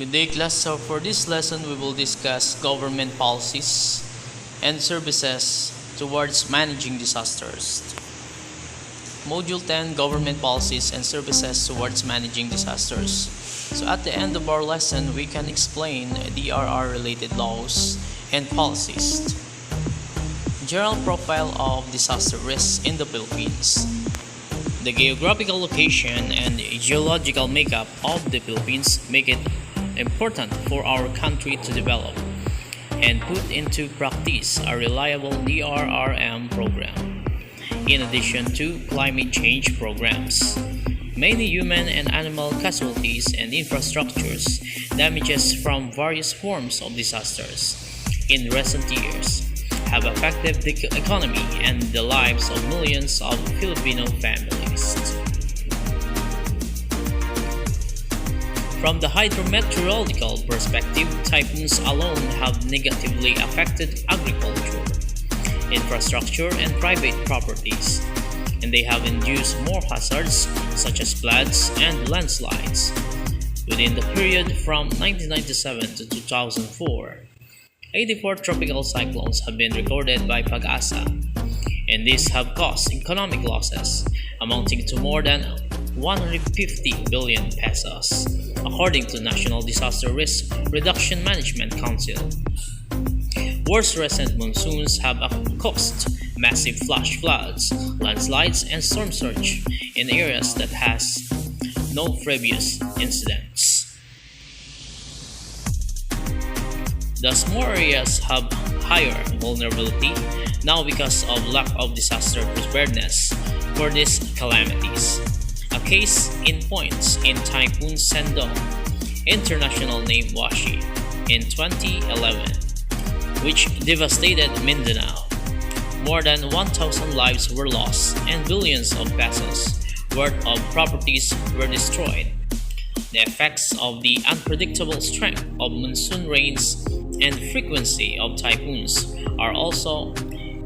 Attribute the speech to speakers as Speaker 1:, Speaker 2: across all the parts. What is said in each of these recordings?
Speaker 1: Good day, class. So for this lesson, we will discuss government policies and services towards managing disasters. Module 10, Government Policies and Services Towards Managing Disasters. So at the end of our lesson, we can explain DRR-related laws and policies. General profile of disaster risks in the Philippines. The geographical location and geological makeup of the Philippines make it important for our country to develop and put into practice a reliable DRRM program. In addition to climate change programs, many human and animal casualties and infrastructures damages from various forms of disasters in recent years have affected the economy and the lives of millions of Filipino families. From the hydrometeorological perspective, typhoons alone have negatively affected agriculture, infrastructure, and private properties, and they have induced more hazards such as floods and landslides. Within the period from 1997 to 2004, 84 tropical cyclones have been recorded by Pag-asa, and these have caused economic losses amounting to more than 150 billion pesos, according to National Disaster Risk Reduction Management Council. Worst recent monsoons have caused massive flash floods, landslides, and storm surge in areas that has no previous incidents. Thus, more areas have higher vulnerability now because of lack of disaster preparedness for these calamities. A case in point in Typhoon Sendong, international name Washi, in 2011, which devastated Mindanao. More than 1,000 lives were lost and billions of pesos worth of properties were destroyed. The effects of the unpredictable strength of monsoon rains and frequency of typhoons are also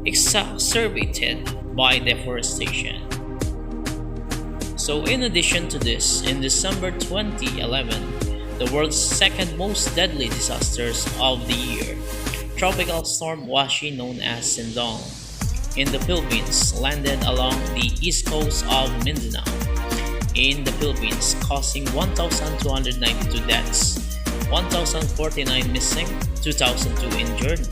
Speaker 1: exacerbated by deforestation. So in addition to this, in December 2011, the world's second most deadly disasters of the year, Tropical Storm Washi, known as Sendong, in the Philippines landed along the east coast of Mindanao in the Philippines, causing 1,292 deaths, 1,049 missing, 2,002 injured,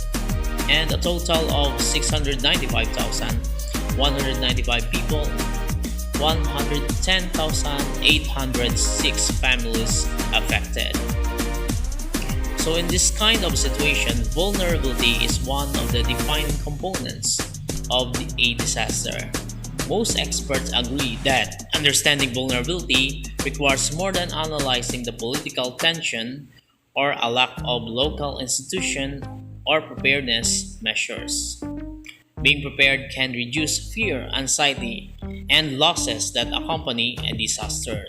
Speaker 1: and a total of 695,195 people, 110,806 families affected. So in this kind of situation, vulnerability is one of the defining components of a disaster. Most experts agree that understanding vulnerability requires more than analyzing the political tension or a lack of local institution or preparedness measures. Being prepared can reduce fear, anxiety, and losses that accompany a disaster.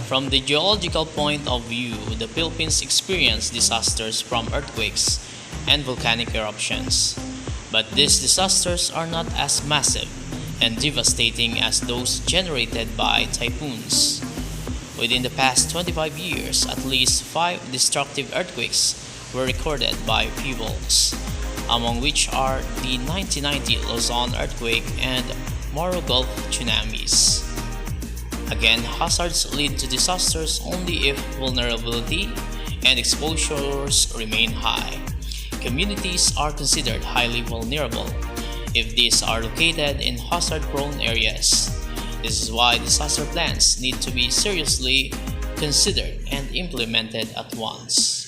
Speaker 1: From the geological point of view, the Philippines experience disasters from earthquakes and volcanic eruptions. But these disasters are not as massive and devastating as those generated by typhoons. Within the past 25 years, at least 5 destructive earthquakes were recorded by peoples, among which are the 1990 Luzon earthquake and Moro Gulf tsunamis. Again, hazards lead to disasters only if vulnerability and exposures remain high. Communities are considered highly vulnerable if these are located in hazard-prone areas. This is why disaster plans need to be seriously considered and implemented at once.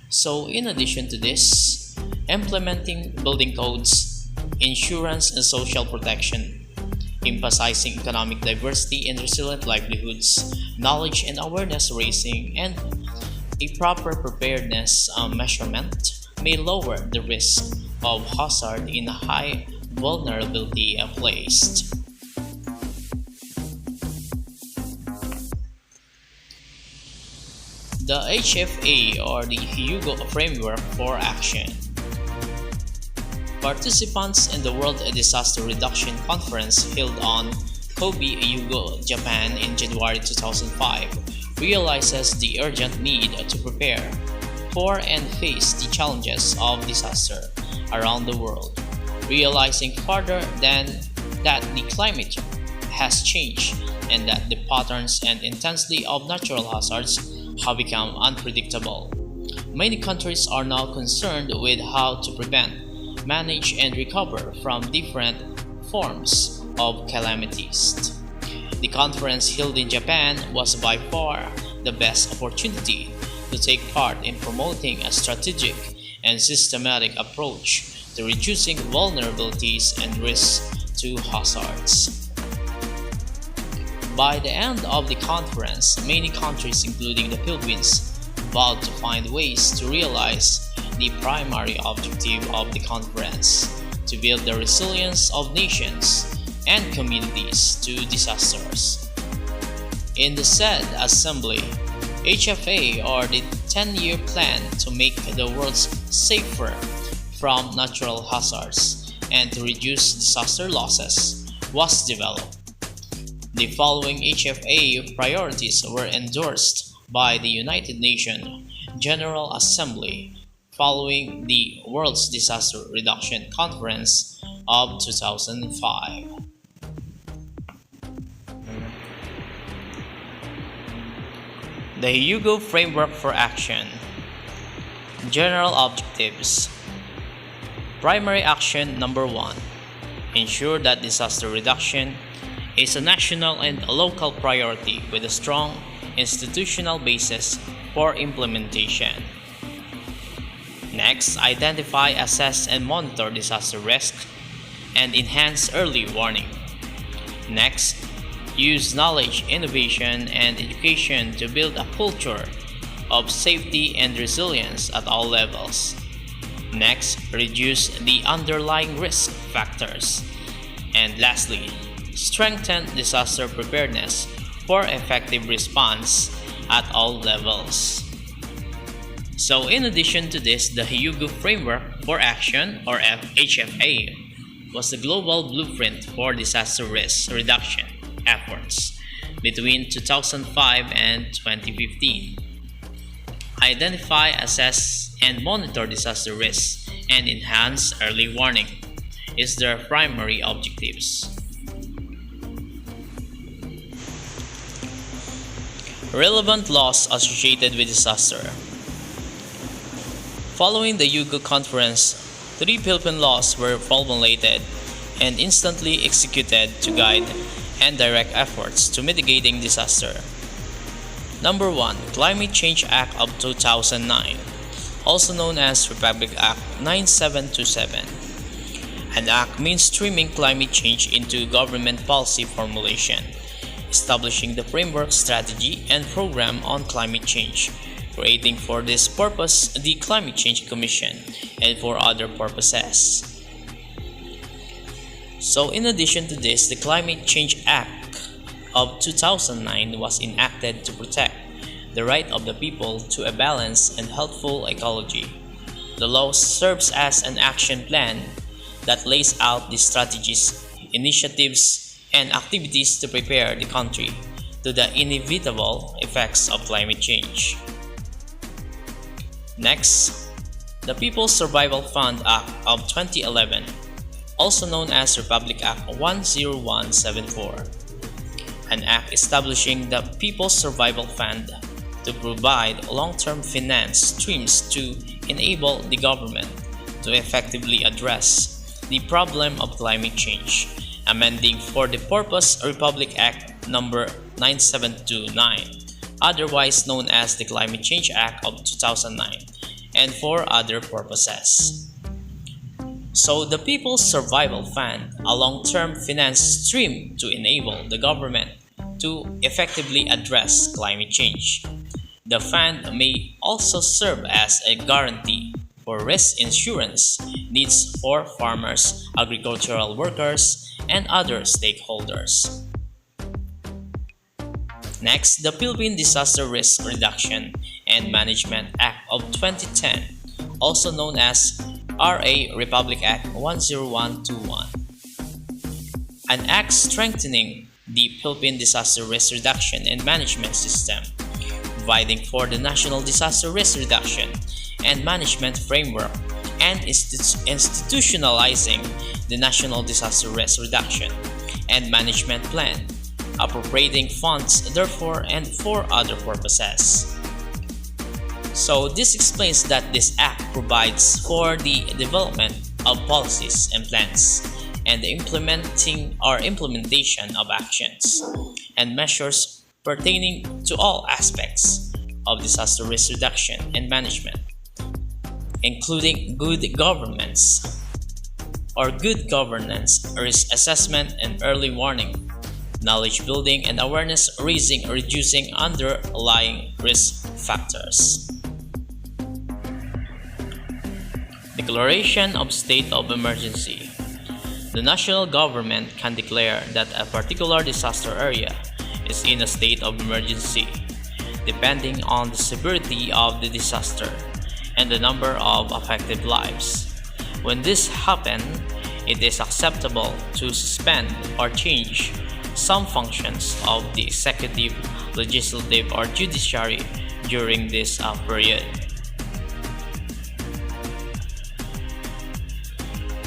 Speaker 1: So in addition to this, implementing building codes, insurance and social protection, emphasizing economic diversity and resilient livelihoods, knowledge and awareness raising, and a proper preparedness measurement may lower the risk of hazard in a high vulnerability place. The HFA, or the Hyogo Framework for Action. Participants in the World Disaster Reduction Conference held on Kobe, Hyogo, Japan in January 2005 realizes the urgent need to prepare for and face the challenges of disaster around the world, realizing further than that the climate has changed and that the patterns and intensity of natural hazards have become unpredictable. Many countries are now concerned with how to prevent, manage, and recover from different forms of calamities. The conference held in Japan was by far the best opportunity to take part in promoting a strategic and systematic approach to reducing vulnerabilities and risks to hazards. By the end of the conference, many countries, including the Philippines, vowed to find ways to realize the primary objective of the conference: to build the resilience of nations and communities to disasters. In the said assembly, HFA, or the 10-year plan to make the world safer from natural hazards and to reduce disaster losses, was developed. The following HFA priorities were endorsed by the United Nations General Assembly following the World's Disaster Reduction Conference of 2005. The Hyogo Framework for Action. General Objectives. Primary Action Number 1. Ensure that disaster reduction is a national and local priority with a strong institutional basis for implementation. Next, identify, assess, and monitor disaster risk and enhance early warning. Next, use knowledge, innovation, and education to build a culture of safety and resilience at all levels. Next, reduce the underlying risk factors. And lastly, strengthen disaster preparedness for effective response at all levels. So in addition to this, the Hyogo Framework for Action, or HFA, was the global blueprint for disaster risk reduction efforts between 2005 and 2015. Identify, assess, and monitor disaster risks and enhance early warning is their primary objectives. Relevant laws associated with disaster. Following the Hyogo Conference, 3 Philippine laws were formulated and instantly executed to guide and direct efforts to mitigating disaster. Number 1. Climate Change Act of 2009, also known as Republic Act 9727. An act mainstreaming climate change into government policy formulation, establishing the framework, strategy, and program on climate change, creating for this purpose the Climate Change Commission, and for other purposes. So in addition to this, the Climate Change Act of 2009 was enacted to protect the right of the people to a balanced and healthful ecology. The law serves as an action plan that lays out the strategies, initiatives, and activities to prepare the country to the inevitable effects of climate change. Next, the People's Survival Fund Act of 2011, also known as Republic Act 10174, an act establishing the People's Survival Fund to provide long-term finance streams to enable the government to effectively address the problem of climate change, amending for the purpose Republic Act number 9729, otherwise known as the Climate Change Act of 2009, and for other purposes. So the People's Survival Fund, a long-term finance stream to enable the government to effectively address climate change. The fund may also serve as a guarantee for risk insurance needs for farmers, agricultural workers, and other stakeholders. Next, the Philippine Disaster Risk Reduction and Management Act of 2010, also known as RA Republic Act 10121, an act strengthening the Philippine Disaster Risk Reduction and Management System, providing for the National Disaster Risk Reduction and Management Framework and institutionalizing the National Disaster Risk Reduction and Management Plan, appropriating funds therefore and for other purposes. So this explains that this act provides for the development of policies and plans and the implementation of actions and measures pertaining to all aspects of disaster risk reduction and management, including good governance, risk assessment and early warning, knowledge building and awareness raising, reducing underlying risk factors. Declaration of state of emergency. The national government can declare that a particular disaster area is in a state of emergency, depending on the severity of the disaster and the number of affected lives. When this happens, it is acceptable to suspend or change some functions of the executive, legislative, or judiciary during this period.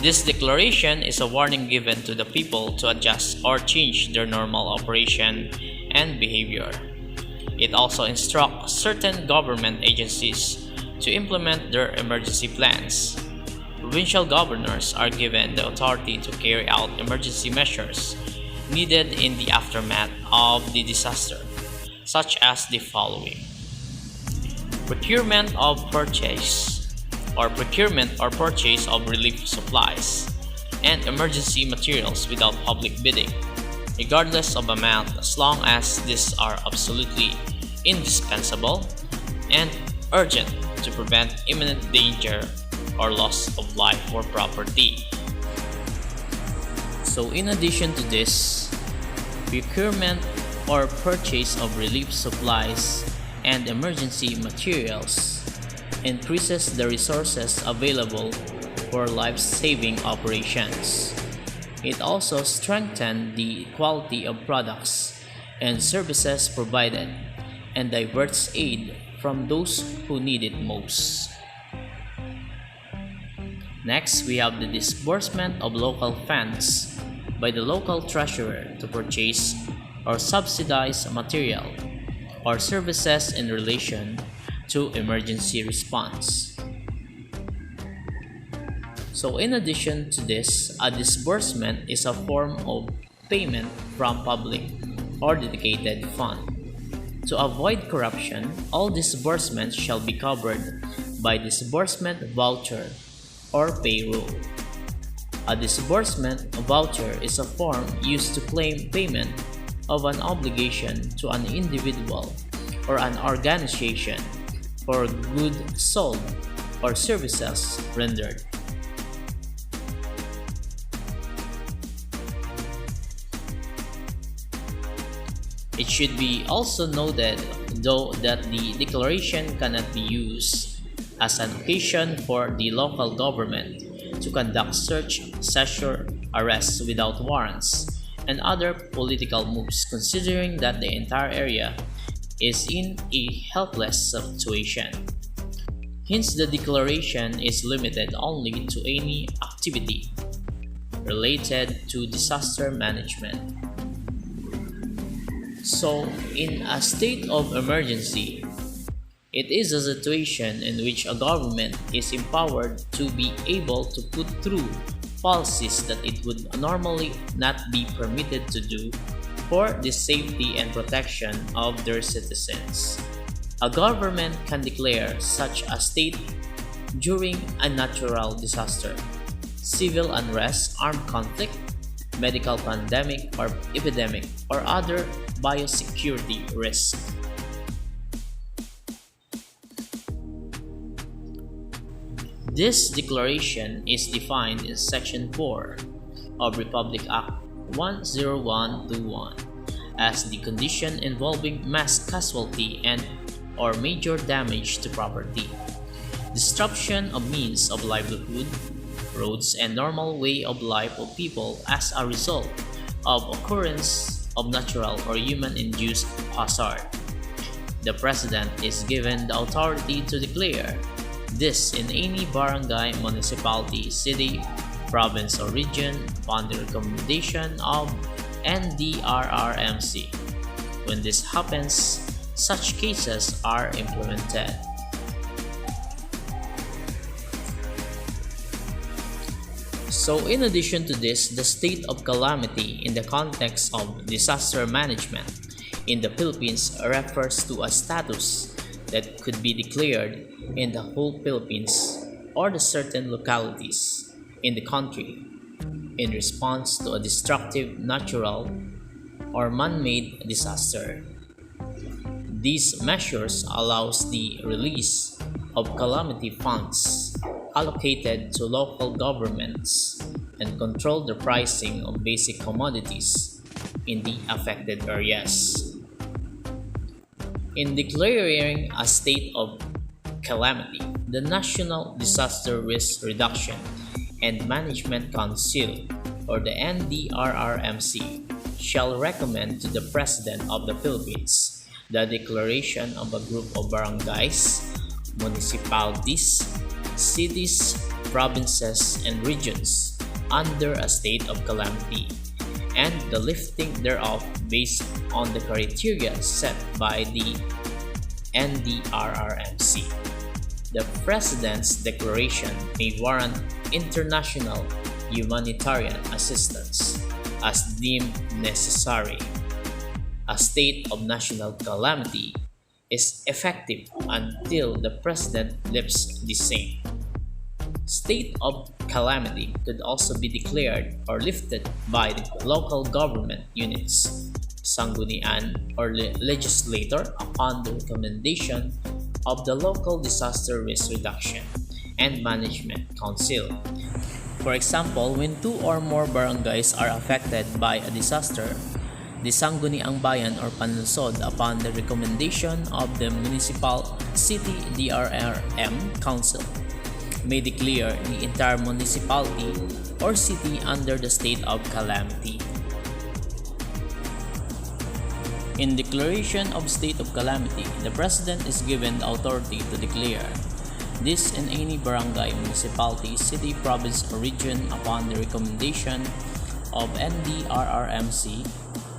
Speaker 1: This declaration is a warning given to the people to adjust or change their normal operation and behavior. It also instructs certain government agencies to implement their emergency plans. Provincial governors are given the authority to carry out emergency measures needed in the aftermath of the disaster, such as the following: procurement or purchase of relief supplies and emergency materials without public bidding, regardless of amount, as long as these are absolutely indispensable and urgent to prevent imminent danger or loss of life or property. So in addition to this, procurement or purchase of relief supplies and emergency materials increases the resources available for life-saving operations. It also strengthens the quality of products and services provided and diverts aid from those who need it most. Next, we have the disbursement of local funds by the local treasurer to purchase or subsidize material or services in relation to emergency response. So in addition to this, a disbursement is a form of payment from public or dedicated fund. To avoid corruption, all disbursements shall be covered by disbursement voucher or payroll. A disbursement voucher is a form used to claim payment of an obligation to an individual or an organization for goods sold or services rendered. It should be also noted, though, that the declaration cannot be used as an occasion for the local government to conduct search, seizure, arrests without warrants, and other political moves, considering that the entire area is in a helpless situation. Hence, the declaration is limited only to any activity related to disaster management. So, in a state of emergency, it is a situation in which a government is empowered to be able to put through policies that it would normally not be permitted to do for the safety and protection of their citizens. A government can declare such a state during a natural disaster, civil unrest, armed conflict, medical pandemic or epidemic, or other biosecurity risk. This declaration is defined in Section 4 of Republic Act 10121 as the condition involving mass casualty and or major damage to property. disruption of means of livelihood, roads, and normal way of life of people as a result of occurrence of natural or human-induced hazard. The President is given the authority to declare this in any barangay, municipality, city, province, or region upon the recommendation of NDRRMC. When this happens, such cases are implemented. So in addition to this, the state of calamity in the context of disaster management in the Philippines refers to a status that could be declared in the whole Philippines or the certain localities in the country in response to a destructive natural or man-made disaster. These measures allows the release of calamity funds allocated to local governments and control the pricing of basic commodities in the affected areas. In declaring a state of calamity, the National Disaster Risk Reduction and Management Council, or the NDRRMC, shall recommend to the President of the Philippines the declaration of a group of barangays, municipalities, cities, provinces, and regions under a state of calamity, and the lifting thereof based on the criteria set by the NDRRMC. The President's declaration may warrant international humanitarian assistance as deemed necessary. A state of national calamity is effective until the President lifts the same. State of calamity could also be declared or lifted by the local government units, sanggunian, or legislator upon the recommendation of the Local Disaster Risk Reduction and Management Council. For example, when two or more barangays are affected by a disaster, the Sangguniang Bayan or Panlungsod, upon the recommendation of the Municipal City DRRM Council, may declare the entire municipality or city under the state of calamity. In declaration of state of calamity, the President is given the authority to declare this in any barangay, municipality, city, province, or region upon the recommendation of NDRRMC.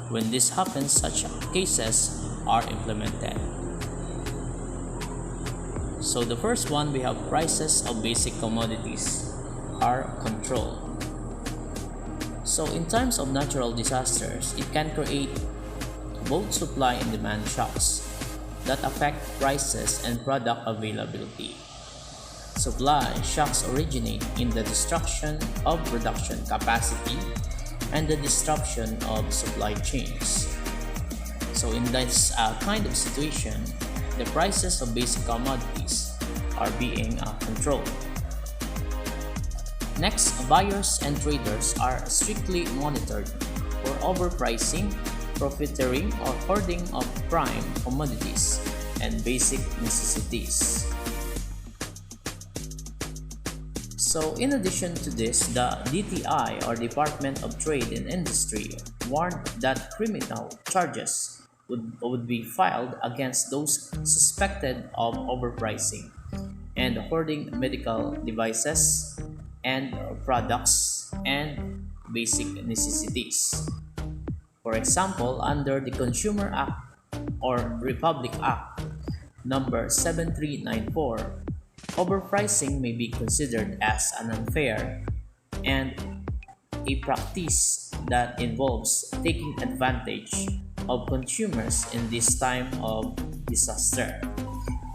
Speaker 1: When this happens, such cases are implemented. So the first one, we have prices of basic commodities are controlled. So in times of natural disasters, it can create both supply and demand shocks that affect prices and product availability. Supply shocks originate in the destruction of production capacity and the disruption of supply chains. So in this kind of situation, the prices of basic commodities are being controlled. Next, buyers and traders are strictly monitored for overpricing, profiteering, or hoarding of prime commodities and basic necessities. So in addition to this, the DTI or Department of Trade and Industry warned that criminal charges would be filed against those suspected of overpricing and hoarding medical devices and products and basic necessities. For example, under the Consumer Act or Republic Act number 7394, overpricing may be considered as an unfair and a practice that involves taking advantage of consumers in this time of disaster.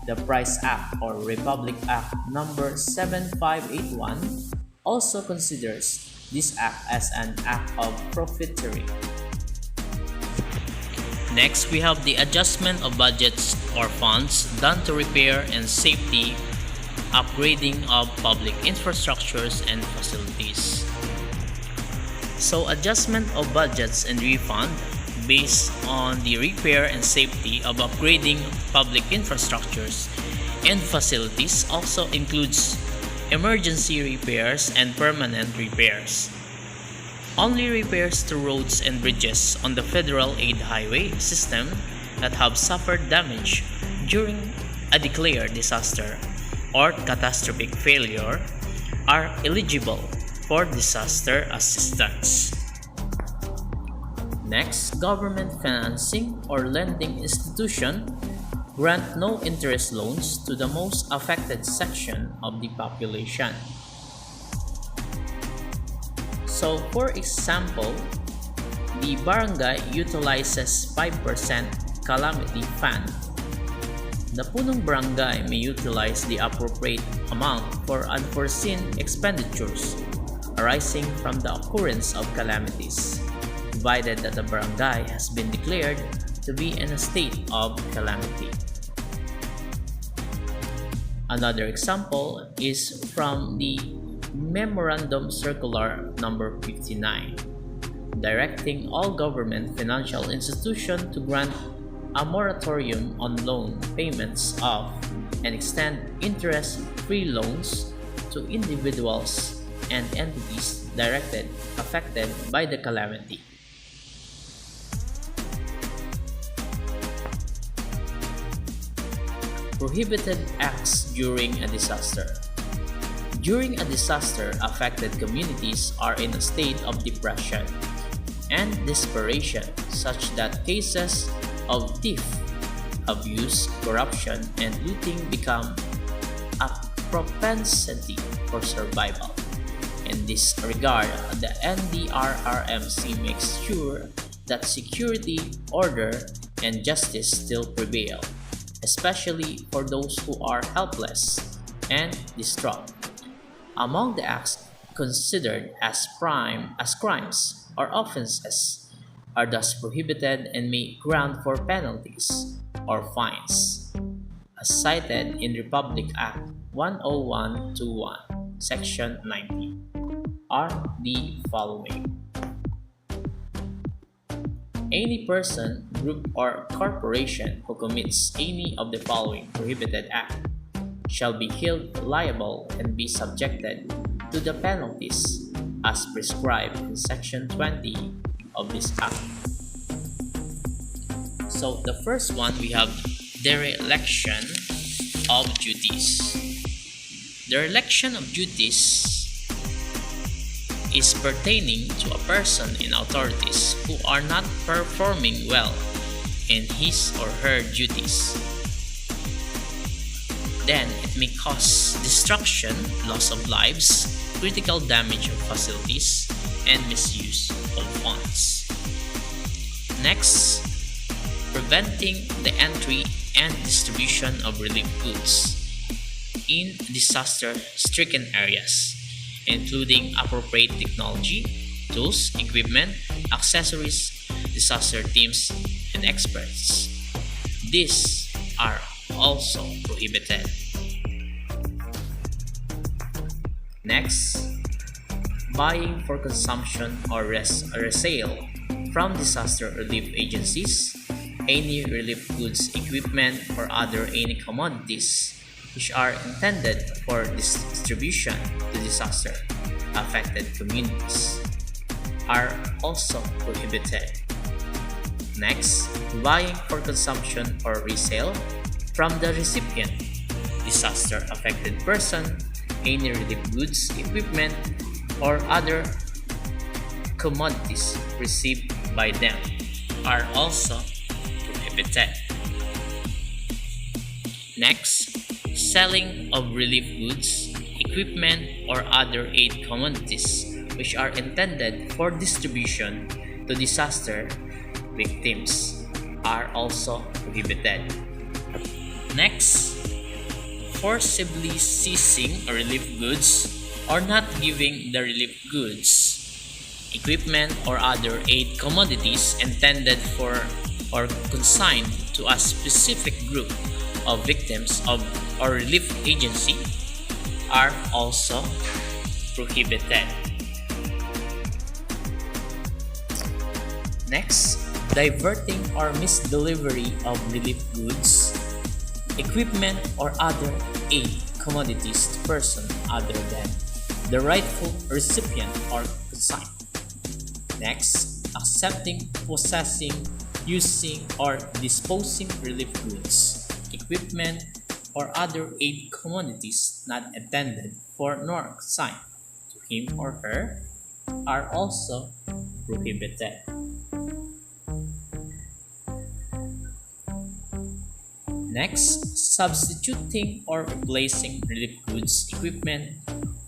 Speaker 1: The Price Act or Republic Act number 7581 also considers this act as an act of profiteering. Next, we have the adjustment of budgets or funds done to repair and safety upgrading of public infrastructures and facilities. So adjustment of budgets and refund based on the repair and safety of upgrading public infrastructures and facilities also includes emergency repairs and permanent repairs. Only repairs to roads and bridges on the federal aid highway system that have suffered damage during a declared disaster or catastrophic failure are eligible for disaster assistance. Next, government financing or lending institution grant no interest loans to the most affected section of the population. So, for example, the barangay utilizes 5% calamity fund. The punong barangay may utilize the appropriate amount for unforeseen expenditures arising from the occurrence of calamities, provided that the barangay has been declared to be in a state of calamity. Another example is from the Memorandum Circular Number 59, directing all government financial institutions to grant a moratorium on loan payments of and extend interest-free loans to individuals and entities affected by the calamity. Prohibited acts during a disaster. During a disaster, affected communities are in a state of depression and desperation, such that cases of theft, abuse, corruption, and looting become a propensity for survival. In this regard, the NDRRMC makes sure that security, order, and justice still prevail, especially for those who are helpless and distraught. Among the acts considered as crimes or offenses are thus prohibited and may ground for penalties or fines, as cited in Republic Act 10121, Section 90, are the following. Any person, group, or corporation who commits any of the following prohibited act shall be held liable and be subjected to the penalties as prescribed in Section 20 of this Act. So the first one, we have dereliction of duties. Dereliction of duties is pertaining to a person in authorities who are not performing well in his or her duties. Then it may cause destruction, loss of lives, critical damage of facilities, and misuse of funds. Next, preventing the entry and distribution of relief goods in disaster-stricken areas, including appropriate technology, tools, equipment, accessories, disaster teams, and experts. These are also prohibited. Next, buying for consumption or resale from disaster relief agencies any relief goods, equipment, or other any commodities which are intended for distribution to disaster affected communities are also prohibited. Next, buying for consumption or resale from the recipient, disaster affected person, any relief goods, equipment, or other commodities received by them are also prohibited. Next, selling of relief goods, equipment, or other aid commodities which are intended for distribution to disaster victims are also prohibited. Next, forcibly seizing relief goods or not giving the relief goods, equipment, or other aid commodities intended for or consigned to a specific group of victims of or relief agency are also prohibited. Next, diverting or misdelivery of relief goods, equipment, or other aid commodities to person other than the rightful recipient or consignant. Next, accepting, possessing, using, or disposing relief goods, equipment, or other aid commodities not intended for nor consigned to him or her are also prohibited. Next, substituting or replacing relief goods, equipment,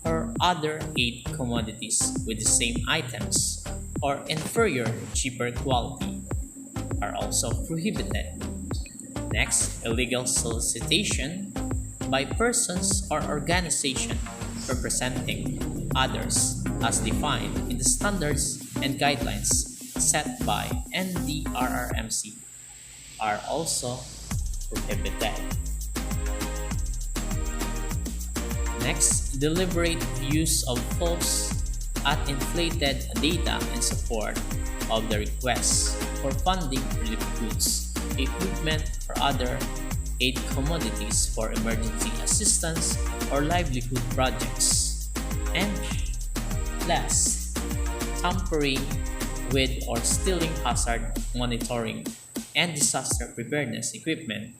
Speaker 1: or other aid commodities with the same items or inferior, cheaper quality are also prohibited. Next, illegal solicitation by persons or organizations representing others as defined in the standards and guidelines set by NDRRMC are also prohibited. Next, deliberate use of false and inflated data in support of the request for funding relief goods, equipment, or other aid commodities for emergency assistance or livelihood projects. And last, tampering with or stealing hazard monitoring and disaster preparedness equipment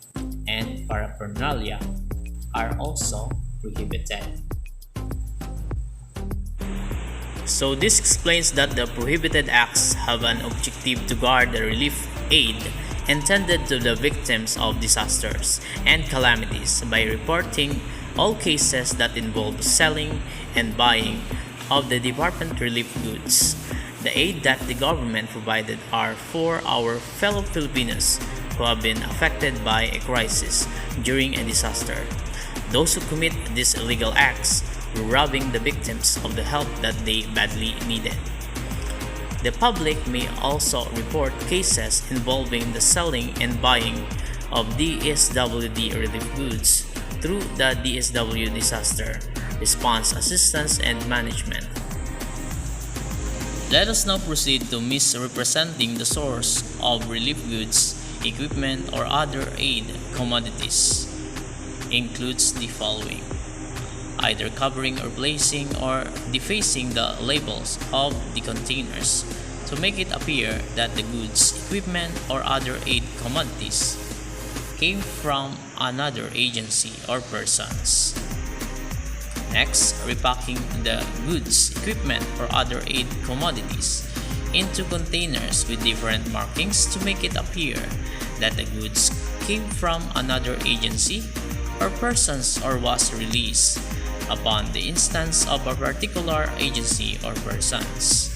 Speaker 1: and paraphernalia are also prohibited. So this explains that the prohibited acts have an objective to guard the relief aid intended to the victims of disasters and calamities by reporting all cases that involve selling and buying of the department relief goods. The aid that the government provided are for our fellow Filipinos who have been affected by a crisis during a disaster. Those who commit these illegal acts were robbing the victims of the help that they badly needed. The public may also report cases involving the selling and buying of DSWD relief goods through the DSW Disaster Response Assistance and Management. Let us now proceed to misrepresenting the source of relief goods, equipment, or other aid commodities. Includes the following: either covering or placing or defacing the labels of the containers to make it appear that the goods, equipment, or other aid commodities came from another agency or persons. Next, repacking the goods, equipment, or other aid commodities into containers with different markings to make it appear that the goods came from another agency or persons or was released upon the instance of a particular agency or persons.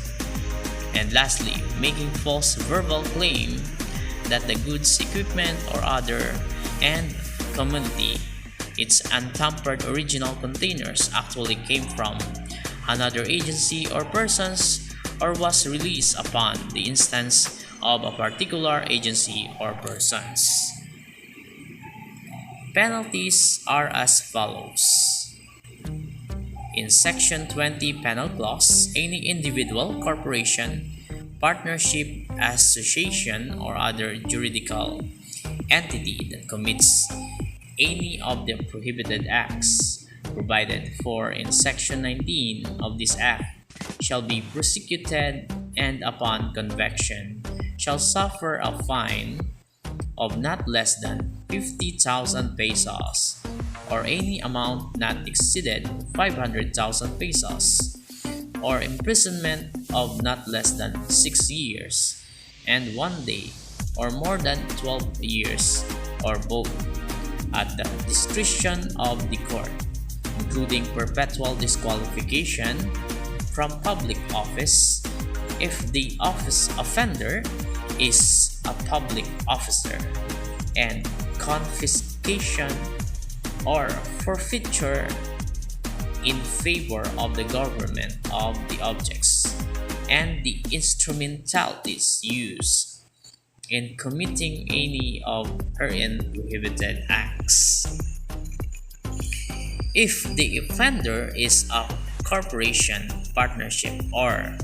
Speaker 1: And lastly, making false verbal claim that the goods, equipment, or other and commodity, its untampered original containers actually came from another agency or persons or was released upon the instance of a particular agency or persons. Penalties are as follows. In Section 20 Penal Clause, any individual, corporation, partnership, association, or other juridical entity that commits any of the prohibited acts provided for in Section 19 of this Act shall be prosecuted and upon conviction shall suffer a fine of not less than 50,000 pesos or any amount not exceeded 500,000 pesos or imprisonment of not less than 6 years and 1 day or more than 12 years or both at the discretion of the court, including perpetual disqualification from public office if the office offender is a public officer, and confiscation or forfeiture in favor of the government of the objects and the instrumentalities used in committing any of herein prohibited acts. If the offender is a corporation, partnership, or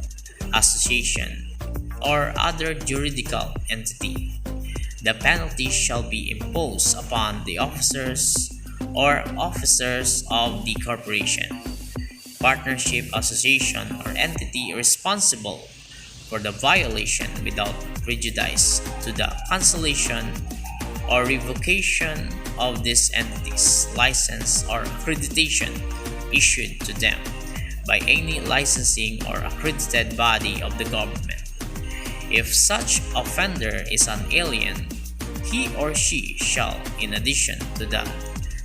Speaker 1: association, or other juridical entity, The penalty shall be imposed upon the officers of the corporation, partnership, association, or entity responsible for the violation without prejudice to the cancellation or revocation of these entities' license or accreditation issued to them by any licensing or accredited body of the government. If such offender is an alien, he or she shall, in addition to the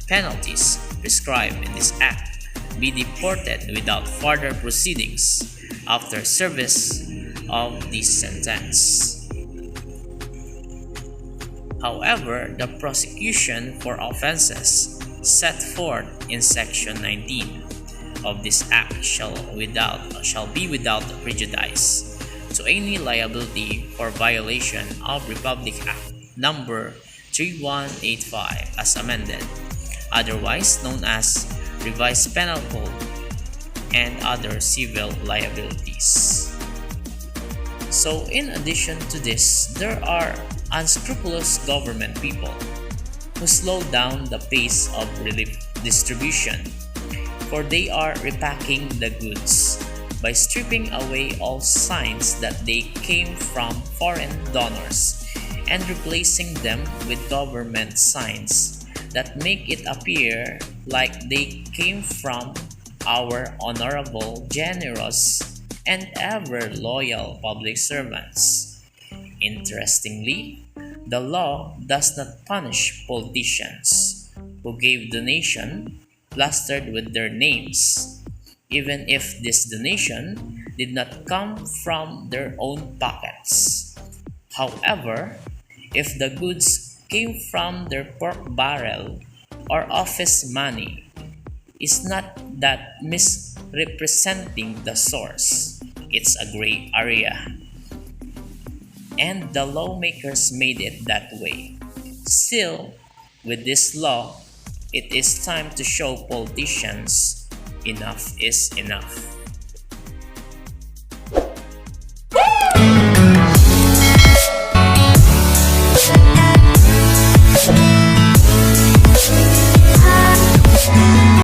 Speaker 1: penalties prescribed in this act, be deported without further proceedings after service of this sentence. However, the prosecution for offenses set forth in Section 19 of this Act shall be without prejudice to any liability for violation of Republic Act Number 3185 as amended, otherwise known as Revised Penal Code, and other civil liabilities. So, in addition to this, there are unscrupulous government people who slow down the pace of relief distribution, for they are repacking the goods by stripping away all signs that they came from foreign donors and replacing them with government signs that make it appear like they came from our honorable, generous, and ever loyal public servants. Interestingly, the law does not punish politicians who gave donation plastered with their names, even if this donation did not come from their own pockets. However, if the goods came from their pork barrel or office money, is not that misrepresenting the source? It's a gray area. And the lawmakers made it that way. Still, with this law, it is time to show politicians enough is enough.